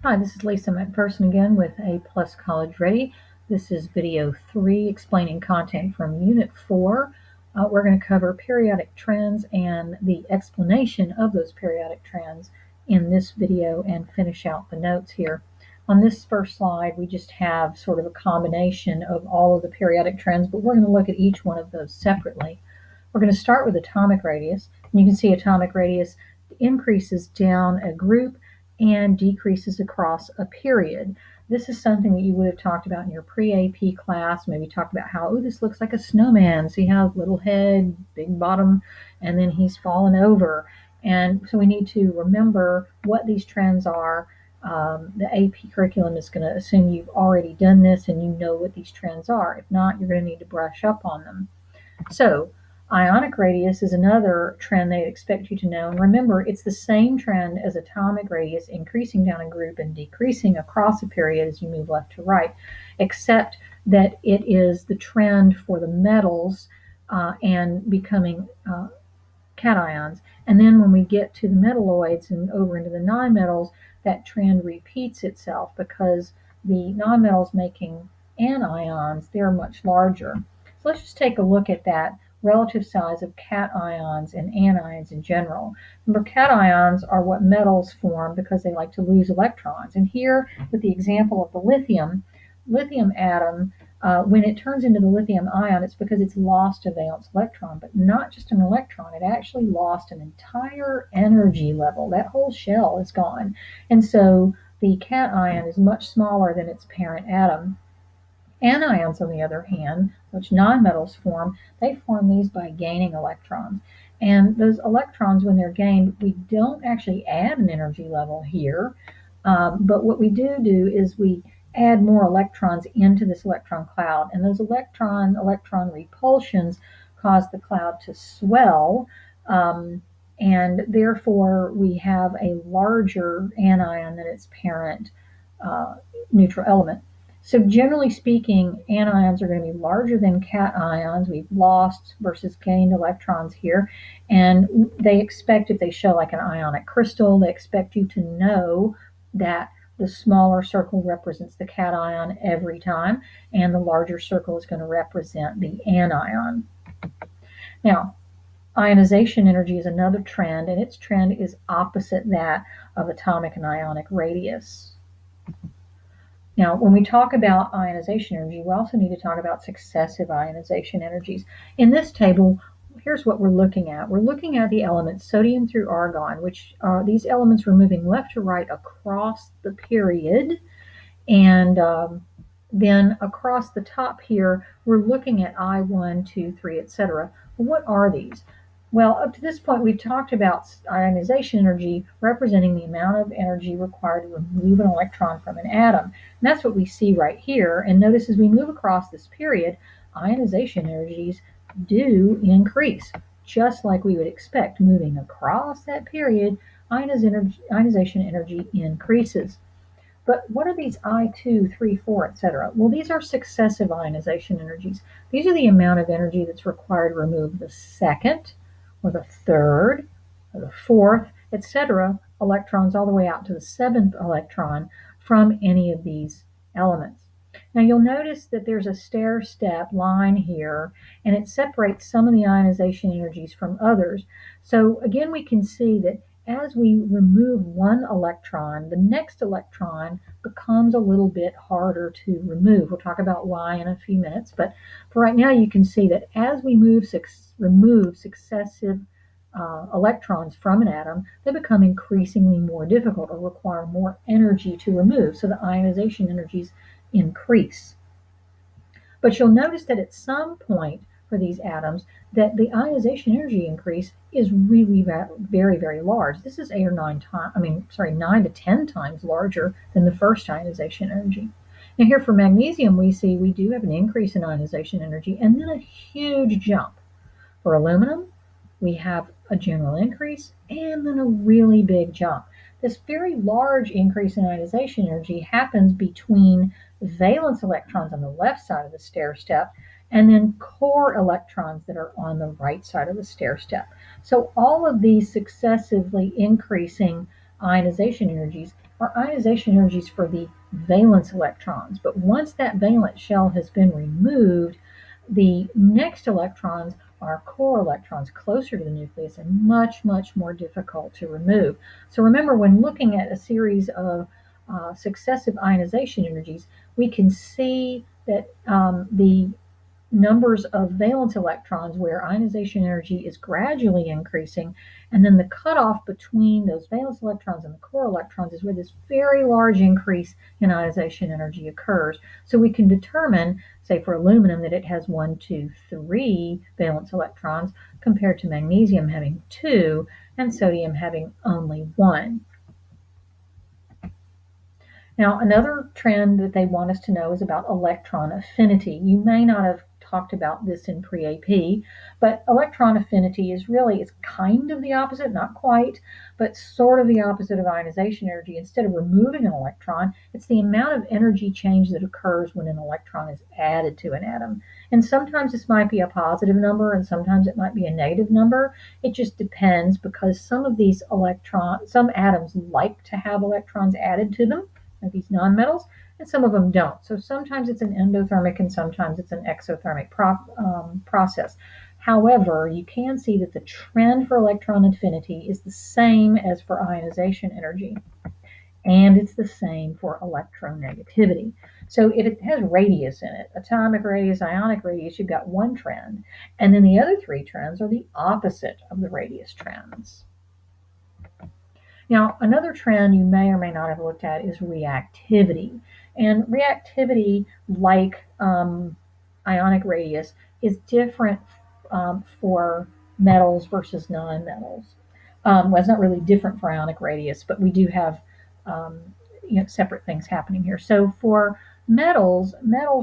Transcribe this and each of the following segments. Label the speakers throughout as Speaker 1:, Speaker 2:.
Speaker 1: Hi, this is Lisa McPherson again with A Plus College Ready. This is video 3 explaining content from Unit 4. We're going to cover periodic trends and the explanation of those periodic trends in this video and finish out the notes here. On this first slide, we just have sort of a combination of all of the periodic trends, but we're going to look at each one of those separately. We're going to start with atomic radius. And you can see atomic radius increases down a group and decreases across a period. This is something that you would have talked about in your pre-AP class, maybe talked about how, oh, this looks like a snowman. See how little head, big bottom, and then he's fallen over. And so we need to remember what these trends are. The AP curriculum is going to assume you've already done this and you know what these trends are. If not, you're going to need to brush up on them. So ionic radius is another trend they expect you to know. And remember, it's the same trend as atomic radius, increasing down a group and decreasing across a period as you move left to right, except that it is the trend for the metals and becoming cations. And then when we get to the metalloids and over into the nonmetals, that trend repeats itself because the nonmetals making anions, they're much larger. So let's just take a look at that relative size of cations and anions in general. Remember, cations are what metals form because they like to lose electrons. And here, with the example of the lithium atom, when it turns into the lithium ion, it's because it's lost a valence electron, but not just an electron. It actually lost an entire energy level. That whole shell is gone. And so the cation is much smaller than its parent atom. Anions, on the other hand, which nonmetals form, they form these by gaining electrons. And those electrons, when they're gained, we don't actually add an energy level here, but what we do is we add more electrons into this electron cloud, and those electron repulsions cause the cloud to swell, and therefore we have a larger anion than its parent neutral element. So generally speaking, anions are going to be larger than cations. We've lost versus gained electrons here. And they expect, if they show like an ionic crystal, they expect you to know that the smaller circle represents the cation every time, and the larger circle is going to represent the anion. Now, ionization energy is another trend, and its trend is opposite that of atomic and ionic radius. Now, when we talk about ionization energy, we also need to talk about successive ionization energies. In this table, here's what we're looking at. We're looking at the elements sodium through argon, which are these elements we're moving left to right across the period. And then across the top here, we're looking at I1, 2, 3, etc. What are these? Well, up to this point, we've talked about ionization energy representing the amount of energy required to remove an electron from an atom. And that's what we see right here. And notice as we move across this period, ionization energies do increase, just like we would expect. Moving across that period, ionization energy increases. But what are these I2, 3, 4, etc.? Well, these are successive ionization energies. These are the amount of energy that's required to remove the second, or the third, or the fourth, etc., electrons all the way out to the seventh electron from any of these elements. Now you'll notice that there's a stair-step line here, and it separates some of the ionization energies from others. So again, we can see that as we remove one electron, the next electron becomes a little bit harder to remove. We'll talk about why in a few minutes, but for right now you can see that as we remove successive electrons from an atom, they become increasingly more difficult or require more energy to remove, so the ionization energies increase. But you'll notice that at some point for these atoms that the ionization energy increase is really very, very large. This is 9 to 10 times larger than the first ionization energy. Now here for magnesium, we see we do have an increase in ionization energy and then a huge jump. For aluminum, we have a general increase and then a really big jump. This very large increase in ionization energy happens between valence electrons on the left side of the stair step and then core electrons that are on the right side of the stair step. So all of these successively increasing ionization energies are ionization energies for the valence electrons. But once that valence shell has been removed, the next electrons are core electrons closer to the nucleus and much, much more difficult to remove. So remember, when looking at a series of successive ionization energies, we can see that the numbers of valence electrons where ionization energy is gradually increasing, and then the cutoff between those valence electrons and the core electrons is where this very large increase in ionization energy occurs. So we can determine, say for aluminum, that it has 1, 2, 3 valence electrons compared to magnesium having 2 and sodium having only 1. Now, another trend that they want us to know is about electron affinity. You may not have talked about this in pre-AP, but electron affinity is really, it's kind of the opposite, not quite, but sort of the opposite of ionization energy. Instead of removing an electron, it's the amount of energy change that occurs when an electron is added to an atom. And sometimes this might be a positive number and sometimes it might be a negative number. It just depends, because some of these some atoms like to have electrons added to them, like these nonmetals, and some of them don't. So sometimes it's an endothermic and sometimes it's an exothermic process. However, you can see that the trend for electron affinity is the same as for ionization energy, and it's the same for electronegativity. So if it has radius in it, atomic radius, ionic radius, you've got one trend, and then the other three trends are the opposite of the radius trends. Now, another trend you may or may not have looked at is reactivity. And reactivity, like ionic radius, is different for metals versus nonmetals. Well, it's not really different for ionic radius, but we do have separate things happening here. So for metals,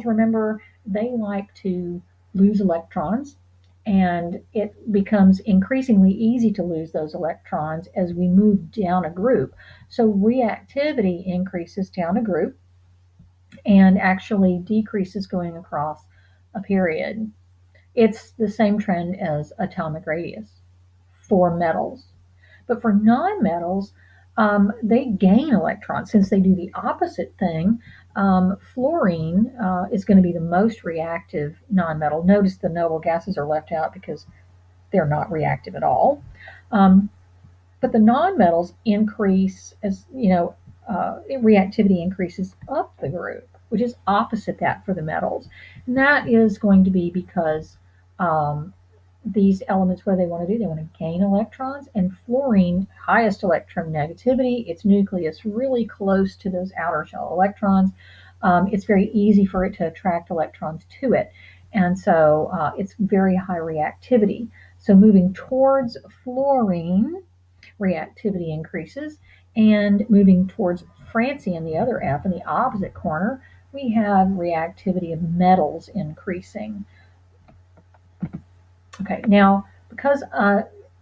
Speaker 1: remember, they like to lose electrons, and it becomes increasingly easy to lose those electrons as we move down a group. So reactivity increases down a group and actually decreases going across a period. It's the same trend as atomic radius for metals. But for nonmetals, they gain electrons. Since they do the opposite thing, fluorine is going to be the most reactive nonmetal. Notice the noble gases are left out because they're not reactive at all. But the nonmetals increase as, reactivity increases up the group, which is opposite that for the metals. And that is going to be because these elements, what they want to do, they want to gain electrons, and fluorine, highest electronegativity, its nucleus really close to those outer shell electrons. It's very easy for it to attract electrons to it, and so it's very high reactivity. So moving towards fluorine, reactivity increases, and moving towards francium, the other F, in the opposite corner, we have reactivity of metals increasing. Okay, now, because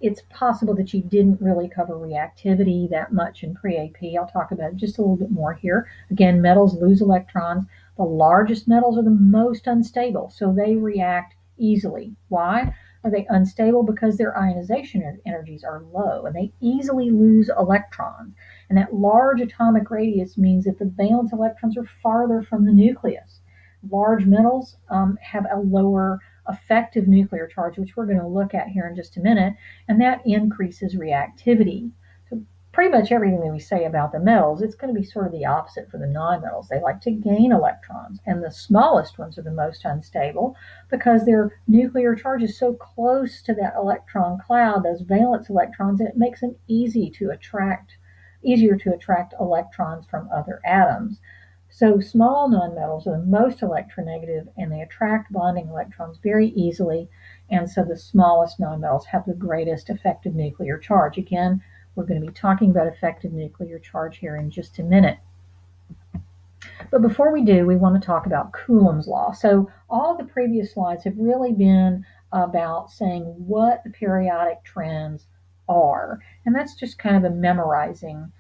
Speaker 1: it's possible that you didn't really cover reactivity that much in pre-AP, I'll talk about it just a little bit more here. Again, metals lose electrons. The largest metals are the most unstable, so they react easily. Why are they unstable? Because their ionization energies are low, and they easily lose electrons. And that large atomic radius means that the valence electrons are farther from the nucleus. Large metals have a lower effective nuclear charge, which we're going to look at here in just a minute, and that increases reactivity. So pretty much everything that we say about the metals, it's going to be sort of the opposite for the nonmetals. They like to gain electrons, and the smallest ones are the most unstable because their nuclear charge is so close to that electron cloud, those valence electrons, and it makes them easier to attract electrons from other atoms. So small nonmetals are the most electronegative, and they attract bonding electrons very easily, and so the smallest nonmetals have the greatest effective nuclear charge. Again, we're going to be talking about effective nuclear charge here in just a minute. But before we do, we want to talk about Coulomb's law. So all the previous slides have really been about saying what the periodic trends are, and that's just kind of a memorizing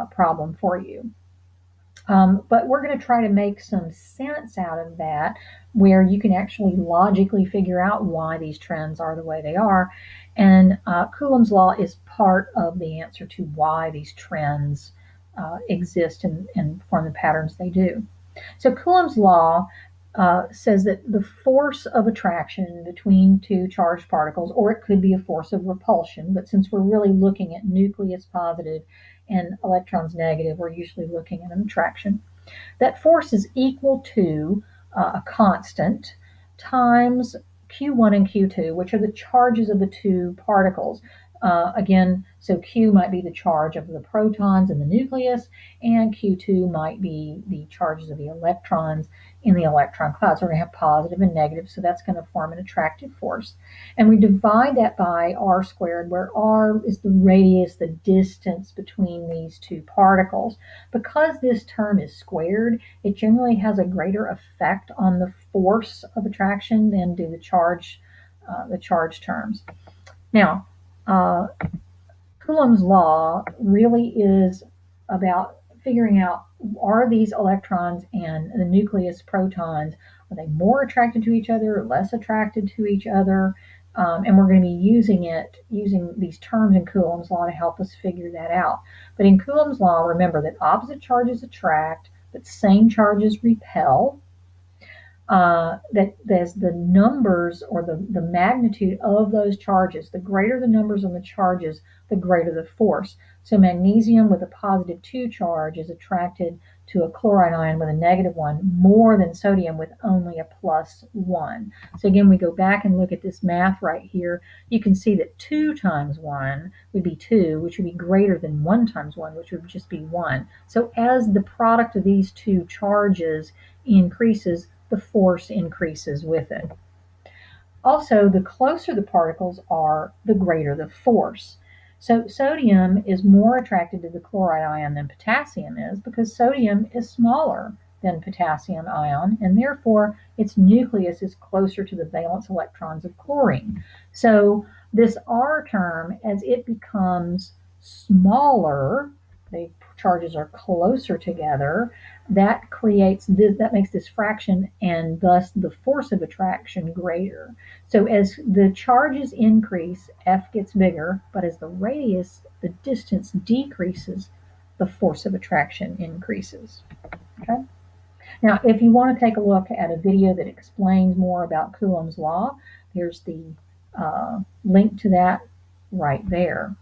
Speaker 1: problem for you. But we're going to try to make some sense out of that, where you can actually logically figure out why these trends are the way they are. And Coulomb's law is part of the answer to why these trends exist and form the patterns they do. So Coulomb's law says that the force of attraction between two charged particles, or it could be a force of repulsion, but since we're really looking at nucleus positive and electrons negative, we're usually looking at an attraction. That force is equal to a constant times Q1 and Q2, which are the charges of the two particles. Again, so Q might be the charge of the protons in the nucleus, and Q2 might be the charges of the electrons in the electron cloud. So we're going to have positive and negative, so that's going to form an attractive force. And we divide that by r squared, where r is the radius, the distance between these two particles. Because this term is squared, it generally has a greater effect on the force of attraction than do the charge terms. Now, Coulomb's law really is about figuring out, are these electrons and the nucleus protons, are they more attracted to each other or less attracted to each other? And we're going to be using these terms in Coulomb's law to help us figure that out. But in Coulomb's law, remember that opposite charges attract, but same charges repel. That as the numbers or the magnitude of those charges, the greater the numbers on the charges, the greater the force. So magnesium with a positive 2 charge is attracted to a chloride ion with a negative 1 more than sodium with only a plus 1. So again, we go back and look at this math right here. You can see that 2 times 1 would be 2, which would be greater than 1 times 1, which would just be 1. So as the product of these two charges increases, the force increases with it. Also, the closer the particles are, the greater the force. So sodium is more attracted to the chloride ion than potassium is, because sodium is smaller than potassium ion, and therefore its nucleus is closer to the valence electrons of chlorine. So this R term, as it becomes smaller, the charges are closer together, that makes this fraction and thus the force of attraction greater. So as the charges increase, F gets bigger, but as the radius, the distance decreases, the force of attraction increases. Okay. Now, if you want to take a look at a video that explains more about Coulomb's law, there's the link to that right there.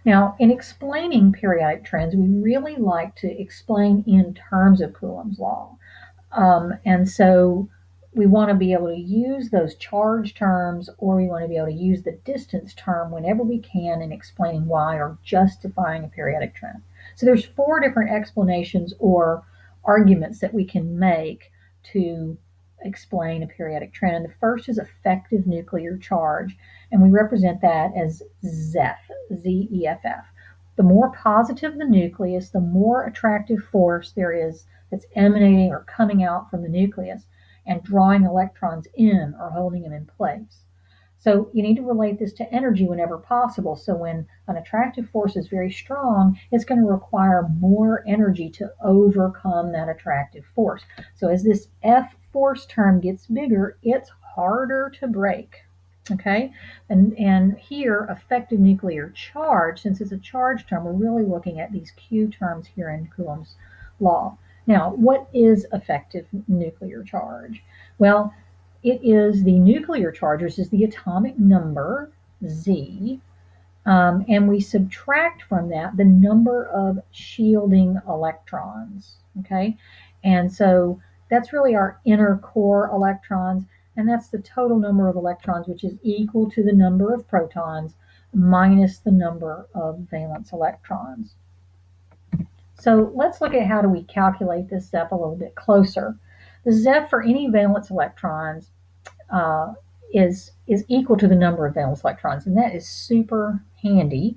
Speaker 1: Now, in explaining periodic trends, we really like to explain in terms of Coulomb's law. And so we want to be able to use those charge terms, or we want to be able to use the distance term whenever we can in explaining why or justifying a periodic trend. So there's 4 different explanations or arguments that we can make to explain a periodic trend. And the first is effective nuclear charge, and we represent that as Zeff, Z-E-F-F. The more positive the nucleus, the more attractive force there is that's emanating or coming out from the nucleus and drawing electrons in or holding them in place. So you need to relate this to energy whenever possible. So when an attractive force is very strong, it's going to require more energy to overcome that attractive force. So as this F force term gets bigger, it's harder to break. Okay, and here effective nuclear charge, since it's a charge term, we're really looking at these Q terms here in Coulomb's law. Now, what is effective nuclear charge? Well, it is the nuclear charge, which is the atomic number, Z, and we subtract from that the number of shielding electrons, okay? And so that's really our inner core electrons, and that's the total number of electrons, which is equal to the number of protons minus the number of valence electrons. So let's look at how do we calculate this Zeff a little bit closer. The Zeff for any valence electrons is equal to the number of valence electrons, and that is super handy.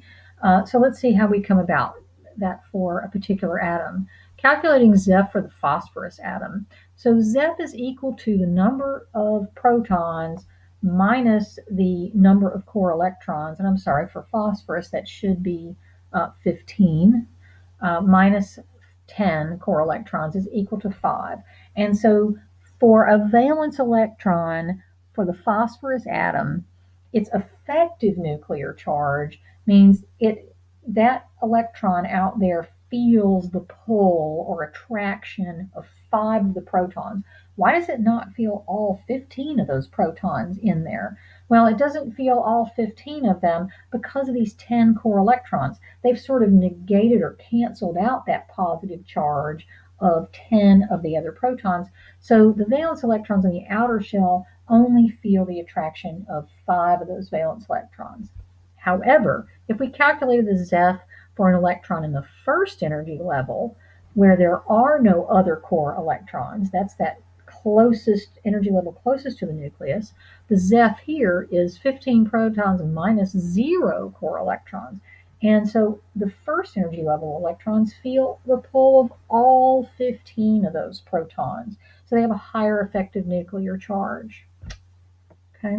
Speaker 1: So let's see how we come about that for a particular atom. Calculating Zeff for the phosphorus atom. So Zeff is equal to the number of protons minus the number of core electrons, and I'm sorry, for phosphorus that should be 15. Minus 10 core electrons is equal to 5. And so for a valence electron for the phosphorus atom, its effective nuclear charge means it that electron out there feels the pull or attraction of 5 of the protons. Why does it not feel all 15 of those protons in there? Well, it doesn't feel all 15 of them because of these 10 core electrons. They've sort of negated or canceled out that positive charge of 10 of the other protons. So the valence electrons in the outer shell only feel the attraction of 5 of those valence electrons. However, if we calculated the Zeff for an electron in the first energy level, where there are no other core electrons, that's that closest energy level closest to the nucleus, the Zeff here is 15 protons minus 0 core electrons. And so the first energy level electrons feel the pull of all 15 of those protons. So they have a higher effective nuclear charge. Okay.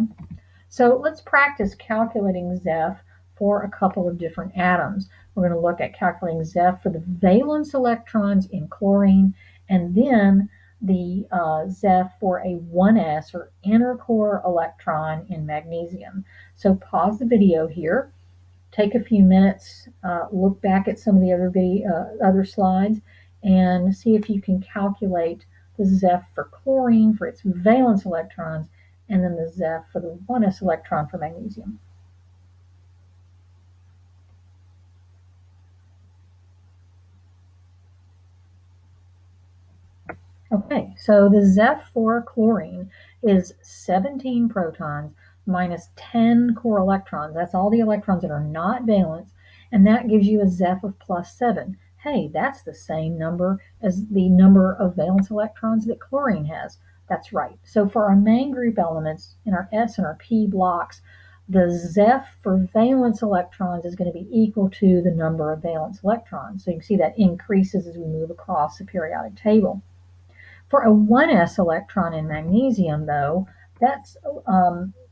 Speaker 1: So let's practice calculating Zeff for a couple of different atoms. We're going to look at calculating Zeff for the valence electrons in chlorine, and then the Zeff for a 1s or inner core electron in magnesium. So pause the video here, take a few minutes, look back at some of the other slides, and see if you can calculate the Zeff for chlorine for its valence electrons, and then the Zeff for the 1s electron for magnesium. Okay, so the Zeff for chlorine is 17 protons minus 10 core electrons. That's all the electrons that are not valence, and that gives you a Zeff of plus 7. Hey, that's the same number as the number of valence electrons that chlorine has. That's right. So for our main group elements in our S and our P blocks, the Zeff for valence electrons is going to be equal to the number of valence electrons. So you can see that increases as we move across the periodic table. For a 1s electron in magnesium, though, that's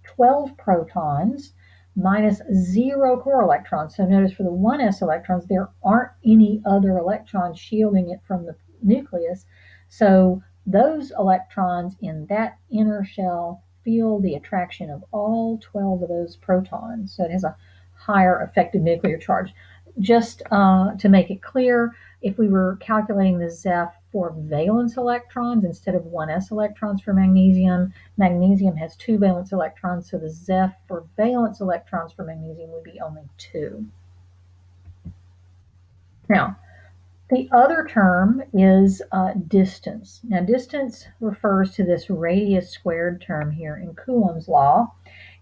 Speaker 1: 12 protons minus 0 core electrons. So notice for the 1s electrons, there aren't any other electrons shielding it from the nucleus. So those electrons in that inner shell feel the attraction of all 12 of those protons. So it has a higher effective nuclear charge. Just to make it clear, if we were calculating the Zeff for valence electrons instead of 1s electrons for magnesium, magnesium has 2 valence electrons, so the Zeff for valence electrons for magnesium would be only 2. Now, the other term is distance. Now, distance refers to this radius squared term here in Coulomb's law,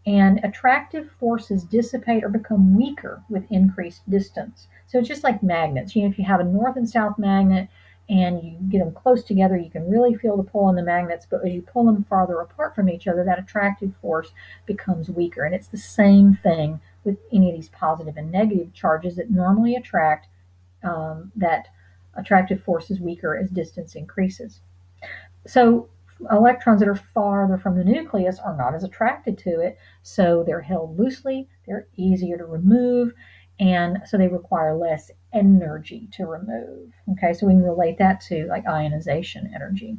Speaker 1: and attractive forces dissipate or become weaker with increased distance. So it's just like magnets. If you have a north and south magnet and you get them close together, you can really feel the pull on the magnets, but as you pull them farther apart from each other, that attractive force becomes weaker. And it's the same thing with any of these positive and negative charges that normally attract. That attractive force is weaker as distance increases. So electrons that are farther from the nucleus are not as attracted to it, so they're held loosely, they're easier to remove, and so they require less energy to remove. Okay, so we can relate that to like ionization energy.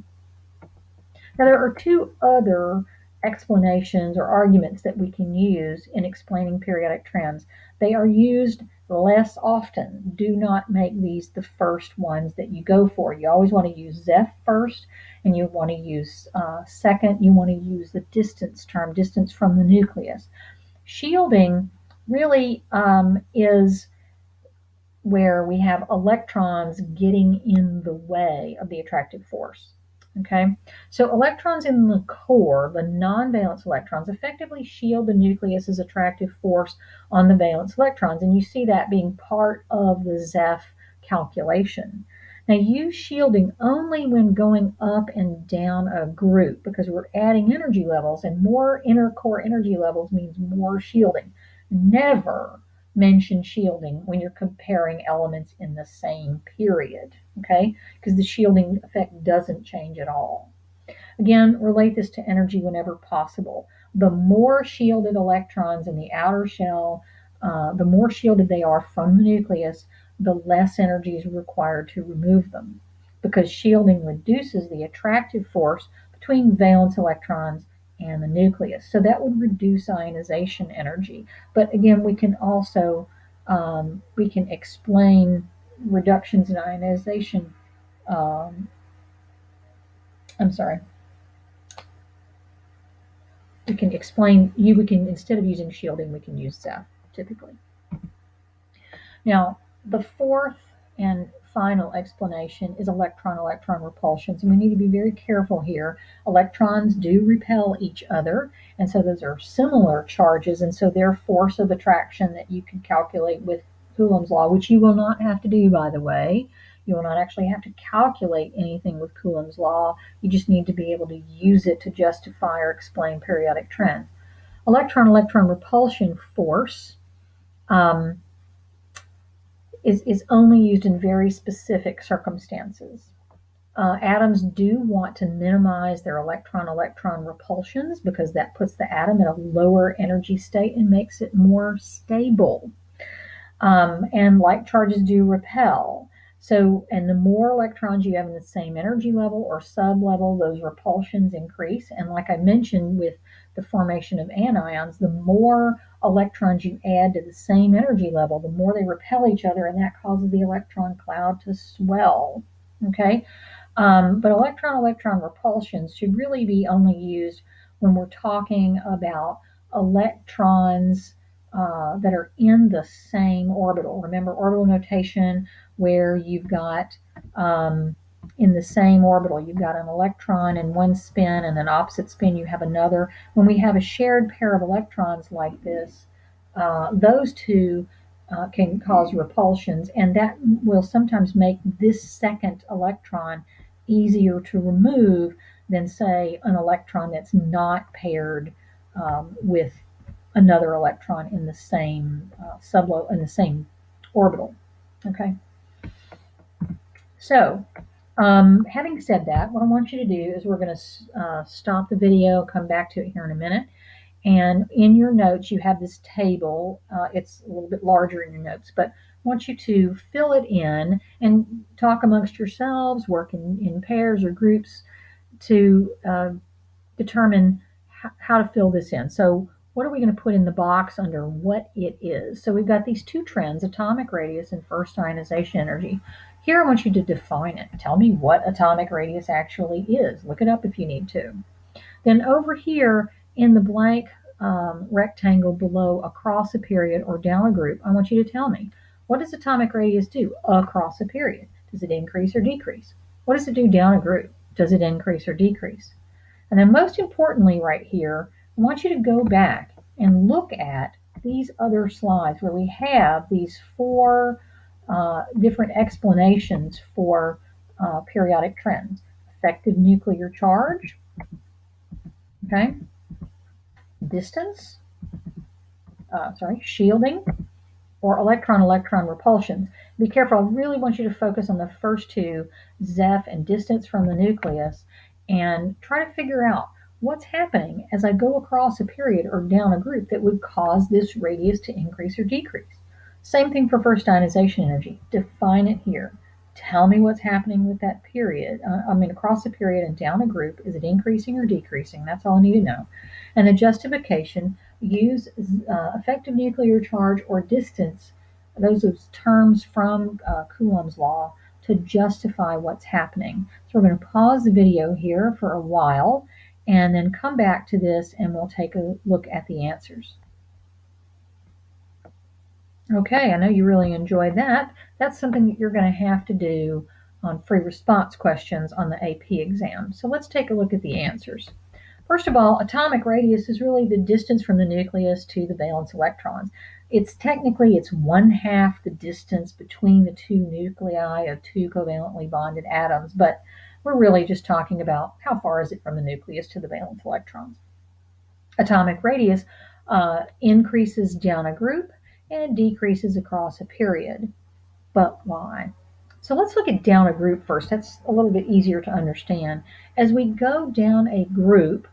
Speaker 1: Now, there are two other explanations or arguments that we can use in explaining periodic trends. They are used less often. Do not make these the first ones that you go for. You always want to use Zeff first, and you want to use second, you want to use the distance term, distance from the nucleus. Shielding really is where we have electrons getting in the way of the attractive force. Okay, so electrons in the core, the non-valence electrons, effectively shield the nucleus's attractive force on the valence electrons, and you see that being part of the Zeff calculation. Now, use shielding only when going up and down a group because we're adding energy levels, and more inner core energy levels means more shielding. Never mention shielding when you're comparing elements in the same period, okay? Because the shielding effect doesn't change at all. Again, relate this to energy whenever possible. The more shielded electrons in the outer shell, the more shielded they are from the nucleus, the less energy is required to remove them, because shielding reduces the attractive force between valence electrons and the nucleus. So that would reduce ionization energy. But again, we can also we can explain reductions in ionization. I'm sorry. We can explain, we can, instead of using shielding, we can use Zeff typically. Now, the fourth and final explanation is electron-electron repulsions, and we need to be very careful here. Electrons do repel each other, and so those are similar charges, and so their force of attraction that you can calculate with Coulomb's law, which you will not have to do, by the way. You will not actually have to calculate anything with Coulomb's law. You just need to be able to use it to justify or explain periodic trends. Electron-electron repulsion force is only used in very specific circumstances. Atoms do want to minimize their electron-electron repulsions because that puts the atom in a lower energy state and makes it more stable. And like charges do repel. So, and the more electrons you have in the same energy level or sub-level, those repulsions increase. And like I mentioned with the formation of anions, the more electrons you add to the same energy level, the more they repel each other, and that causes the electron cloud to swell. Okay? But electron-electron repulsions should really be only used when we're talking about electrons that are in the same orbital. Remember orbital notation, where you've got in the same orbital, you've got an electron in one spin, and then opposite spin you have another. When we have a shared pair of electrons like this, those two can cause repulsions, and that will sometimes make this second electron easier to remove than, say, an electron that's not paired with another electron in the same in the same orbital. Okay. So, having said that, what I want you to do is we're going to stop the video, come back to it here in a minute. And in your notes, you have this table. It's a little bit larger in your notes, but I want you to fill it in and talk amongst yourselves, work in pairs or groups to determine how to fill this in. So what are we going to put in the box under what it is? So we've got these two trends, atomic radius and first ionization energy. Here I want you to define it. Tell me what atomic radius actually is. Look it up if you need to. Then over here in the blank rectangle below across a period or down a group, I want you to tell me, what does atomic radius do across a period? Does it increase or decrease? What does it do down a group? Does it increase or decrease? And then most importantly right here, I want you to go back and look at these other slides where we have these four different explanations for periodic trends. Effective nuclear charge, okay, distance, shielding, or electron-electron repulsions. Be careful, I really want you to focus on the first two, Zeff and distance from the nucleus, and try to figure out what's happening as I go across a period or down a group that would cause this radius to increase or decrease. Same thing for first ionization energy. Define it here. Tell me what's happening with that period. Across a period and down a group, is it increasing or decreasing? That's all I need to know. And the justification, use effective nuclear charge or distance, those are terms from Coulomb's law, to justify what's happening. So we're going to pause the video here for a while and then come back to this and we'll take a look at the answers. Okay, I know you really enjoyed that. That's something that you're going to have to do on free response questions on the AP exam. So let's take a look at the answers. First of all, atomic radius is really the distance from the nucleus to the valence electrons. It's technically 1/2 the distance between the two nuclei of two covalently bonded atoms, but we're really just talking about how far is it from the nucleus to the valence electrons. Atomic radius increases down a group and decreases across a period. But why? So let's look at down a group first. That's a little bit easier to understand. As we go down a group,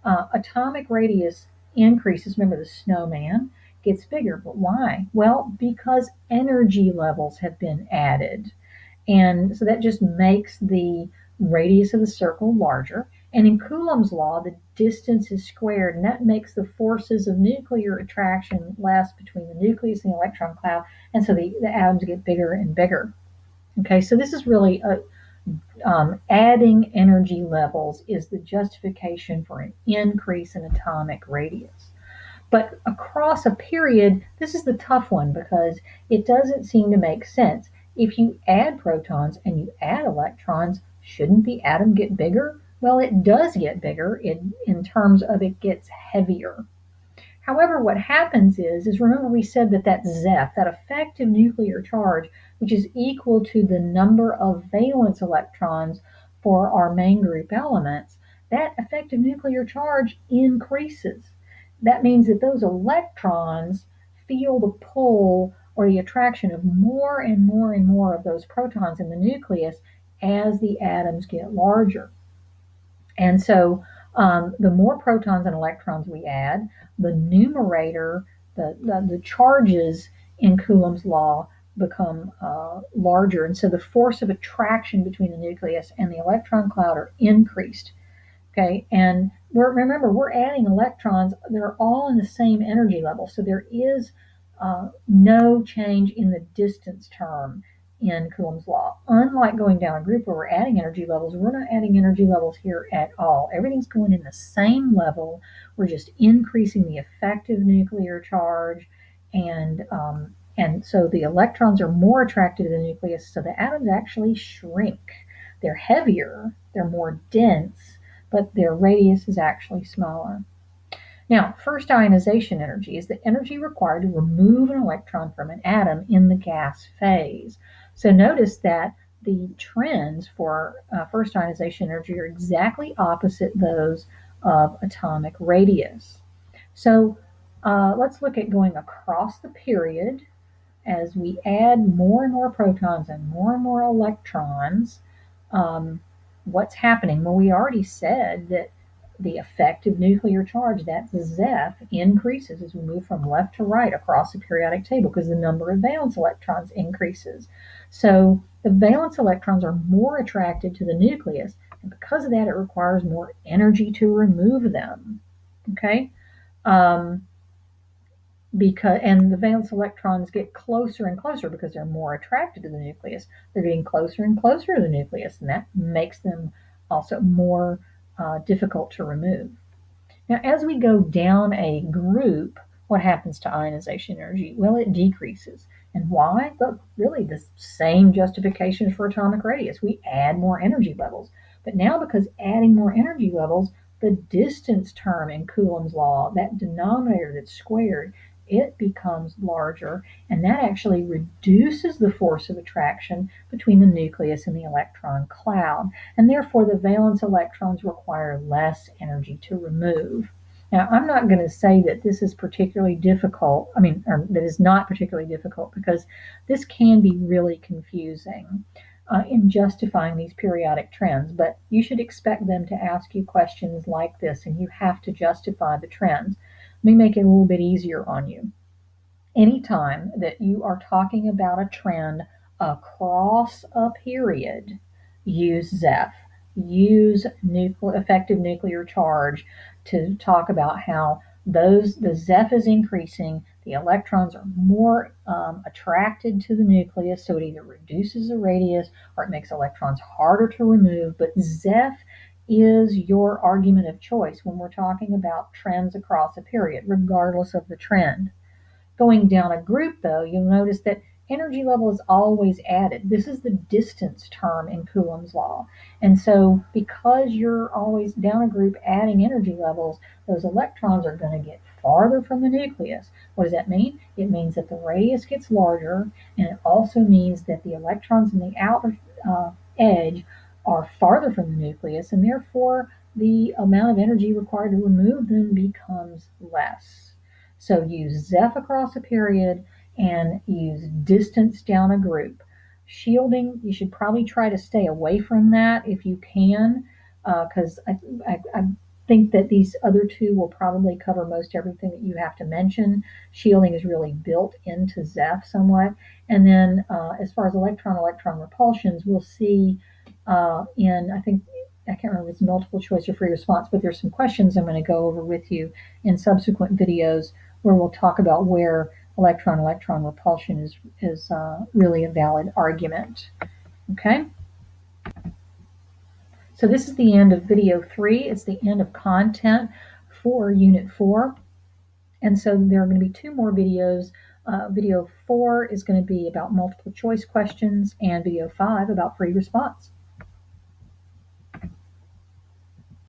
Speaker 1: atomic radius increases. Remember, the snowman gets bigger. But why? Well, because energy levels have been added. And so that just makes the radius of the circle larger. And in Coulomb's law, the distance is squared, and that makes the forces of nuclear attraction less between the nucleus and the electron cloud, and so the atoms get bigger and bigger. Okay, so this is really adding energy levels is the justification for an increase in atomic radius. But across a period, this is the tough one because it doesn't seem to make sense. If you add protons and you add electrons, shouldn't the atom get bigger? Well, it does get bigger in terms of it gets heavier. However, what happens is remember we said that Zeff, that effective nuclear charge, which is equal to the number of valence electrons for our main group elements, that effective nuclear charge increases. That means that those electrons feel the pull or the attraction of more and more and more of those protons in the nucleus as the atoms get larger. And so the more protons and electrons we add, the numerator, the charges in Coulomb's law become larger. And so the force of attraction between the nucleus and the electron cloud are increased. Okay, and remember, we're adding electrons. They're all in the same energy level. So there is no change in the distance term in Coulomb's law. Unlike going down a group where we're adding energy levels, we're not adding energy levels here at all. Everything's going in the same level. We're just increasing the effective nuclear charge, and so the electrons are more attracted to the nucleus, so the atoms actually shrink. They're heavier, they're more dense, but their radius is actually smaller. Now, first ionization energy is the energy required to remove an electron from an atom in the gas phase. So notice that the trends for first ionization energy are exactly opposite those of atomic radius. So let's look at going across the period. As we add more and more protons and more electrons, what's happening? Well, we already said that the effective nuclear charge, that's Zeff, increases as we move from left to right across the periodic table because the number of valence electrons increases. So the valence electrons are more attracted to the nucleus, and because of that, it requires more energy to remove them. Okay? And the valence electrons get closer and closer because they're more attracted to the nucleus. They're getting closer and closer to the nucleus, and that makes them also more difficult to remove. Now, as we go down a group, what happens to ionization energy? Well, it decreases. And why? Well, really the same justification for atomic radius. We add more energy levels. But now, because adding more energy levels, the distance term in Coulomb's law, that denominator that's squared, it becomes larger, and that actually reduces the force of attraction between the nucleus and the electron cloud, and therefore the valence electrons require less energy to remove. Now, I'm not going to say that this is particularly difficult, or that is not particularly difficult, because this can be really confusing in justifying these periodic trends, but you should expect them to ask you questions like this, and you have to justify the trends. Let me make it a little bit easier on you. Anytime that you are talking about a trend across a period, use Zeff. Use effective nuclear charge to talk about how the Zeff is increasing, the electrons are more attracted to the nucleus, so it either reduces the radius or it makes electrons harder to remove, but Zeff is your argument of choice when we're talking about trends across a period, regardless of the trend. Going down a group, though, you'll notice that energy level is always added. This is the distance term in Coulomb's law. And so because you're always down a group adding energy levels, those electrons are going to get farther from the nucleus. What does that mean? It means that the radius gets larger, and it also means that the electrons in the outer edge are farther from the nucleus, and therefore the amount of energy required to remove them becomes less. So use Zeff across a period and use distance down a group. Shielding, you should probably try to stay away from that if you can, because I think that these other two will probably cover most everything that you have to mention. Shielding is really built into Zeff somewhat. And then as far as electron-electron repulsions, we'll see I think I can't remember if it's multiple choice or free response, but there's some questions I'm going to go over with you in subsequent videos where we'll talk about where electron-electron repulsion is really a valid argument. Okay? So this is the end of video 3. It's the end of content for Unit 4. And so there are going to be 2 more videos. Video 4 is going to be about multiple choice questions, and video 5 about free response.